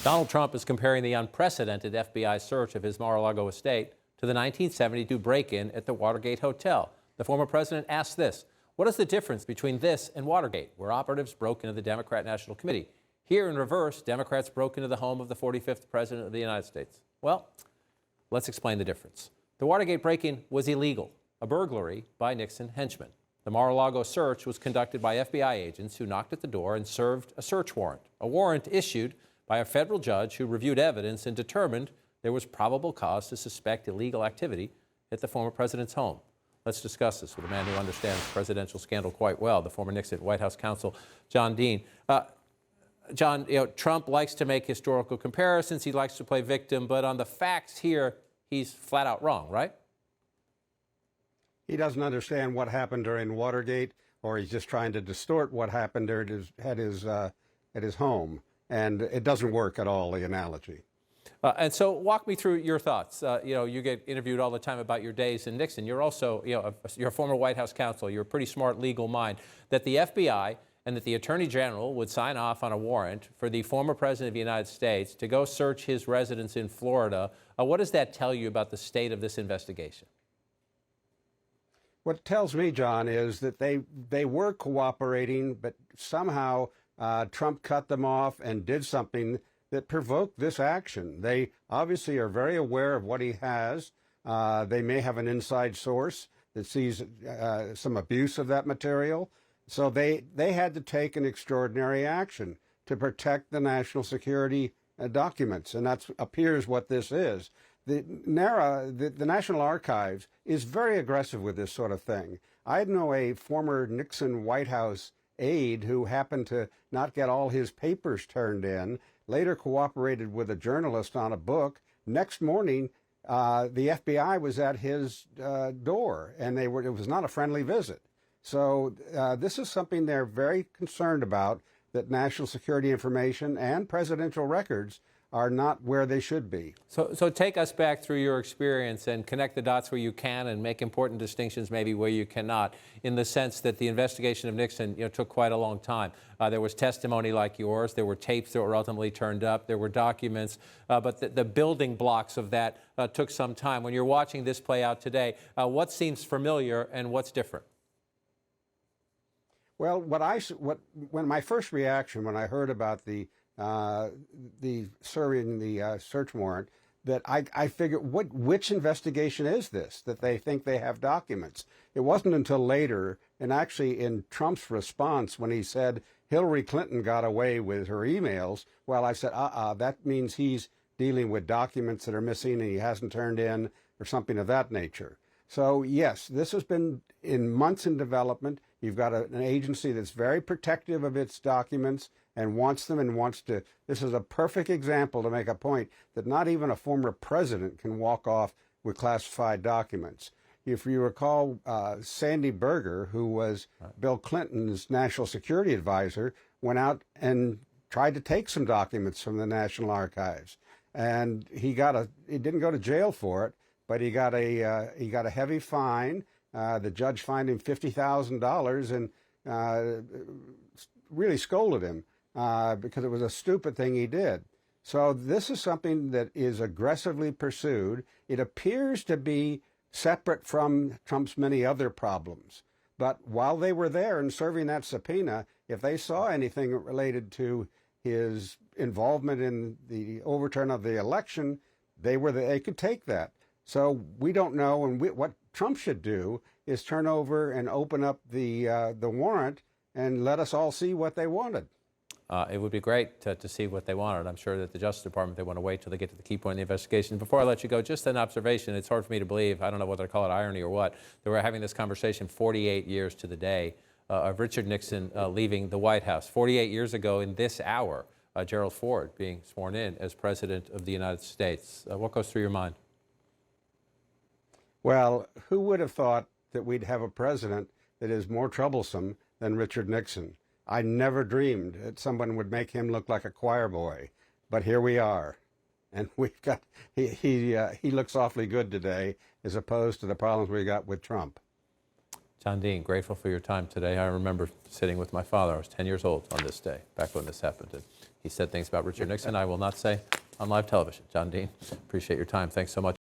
Donald Trump is comparing the unprecedented FBI search of his Mar-a-Lago estate to the 1972 break-in at the Watergate Hotel. The former president asked this: what is the difference between this and Watergate, where operatives broke into the Democrat National Committee? Here, in reverse, Democrats broke into the home of the 45th president of the United States. Well, let's explain the difference. The Watergate break-in was illegal, a burglary by Nixon henchmen. The Mar-a-Lago search was conducted by FBI agents who knocked at the door and served a search warrant, a warrant issued by a federal judge who reviewed evidence and determined there was probable cause to suspect illegal activity at the former president's home. Let's discuss this with a man who understands presidential scandal quite well, the former Nixon White House counsel, John Dean. John, Trump likes to make historical comparisons. He likes to play victim, but on the facts here, he's flat out wrong, right? He doesn't understand what happened during Watergate, or he's just trying to distort what happened there at his home. And it doesn't work at all, the analogy. And so walk me through your thoughts. You get interviewed all the time about your days in Nixon. You're also, you're a former White House counsel. You're a pretty smart legal mind. That the FBI and that the Attorney General would sign off on a warrant for the former President of the United States to go search his residence in Florida. What does that tell you about the state of this investigation? What it tells me, John, is that they were cooperating, but somehow Trump cut them off and did something that provoked this action. They obviously are very aware of what he has. They may have an inside source that sees some abuse of that material. So they had to take an extraordinary action to protect the national security documents, and that appears what this is. The NARA, the National Archives, is very aggressive with this sort of thing. I know a former Nixon White House aide who happened to not get all his papers turned in, later cooperated with a journalist on a book. Next morning, the FBI was at his door, and it was not a friendly visit. So this is something they're very concerned about, that national security information and presidential records are not where they should be. So take us back through your experience and connect the dots where you can and make important distinctions maybe where you cannot, in the sense that the investigation of Nixon took quite a long time. There was testimony like yours. There were tapes that were ultimately turned up. There were documents. But the building blocks of that took some time. When you're watching this play out today, what seems familiar and what's different? Well, when my first reaction when I heard about the serving the search warrant, that I figured, which investigation is this that they think they have documents? It wasn't until later, and actually in Trump's response when he said Hillary Clinton got away with her emails, well, I said, that means he's dealing with documents that are missing and he hasn't turned in, or something of that nature. So yes, this has been in months in development. You've got an agency that's very protective of its documents and wants them and wants to. This is a perfect example to make a point that not even a former president can walk off with classified documents. If you recall, Sandy Berger, who was Bill Clinton's national security advisor, went out and tried to take some documents from the National Archives, and he didn't go to jail for it, but he got a heavy fine. The judge fined him $50,000 and really scolded him because it was a stupid thing he did. So this is something that is aggressively pursued. It appears to be separate from Trump's many other problems. But while they were there and serving that subpoena, if they saw anything related to his involvement in the overturn of the election, they could take that. So we don't know, and what Trump should do is turn over and open up the warrant and let us all see what they wanted. It would be great to see what they wanted. I'm sure that the Justice Department, they want to wait till they get to the key point in the investigation. Before I let you go, just an observation. It's hard for me to believe, I don't know whether to call it irony or what, that we're having this conversation 48 years to the day of Richard Nixon leaving the White House. 48 years ago in this hour, Gerald Ford being sworn in as President of the United States. What goes through your mind? Well, who would have thought that we'd have a president that is more troublesome than Richard Nixon? I never dreamed that someone would make him look like a choir boy, but here we are. And we've got, he looks awfully good today as opposed to the problems we got with Trump. John Dean, grateful for your time today. I remember sitting with my father. I was 10 years old on this day, back when this happened. And He said things about Richard Nixon I will not say on live television. John Dean, appreciate your time. Thanks so much.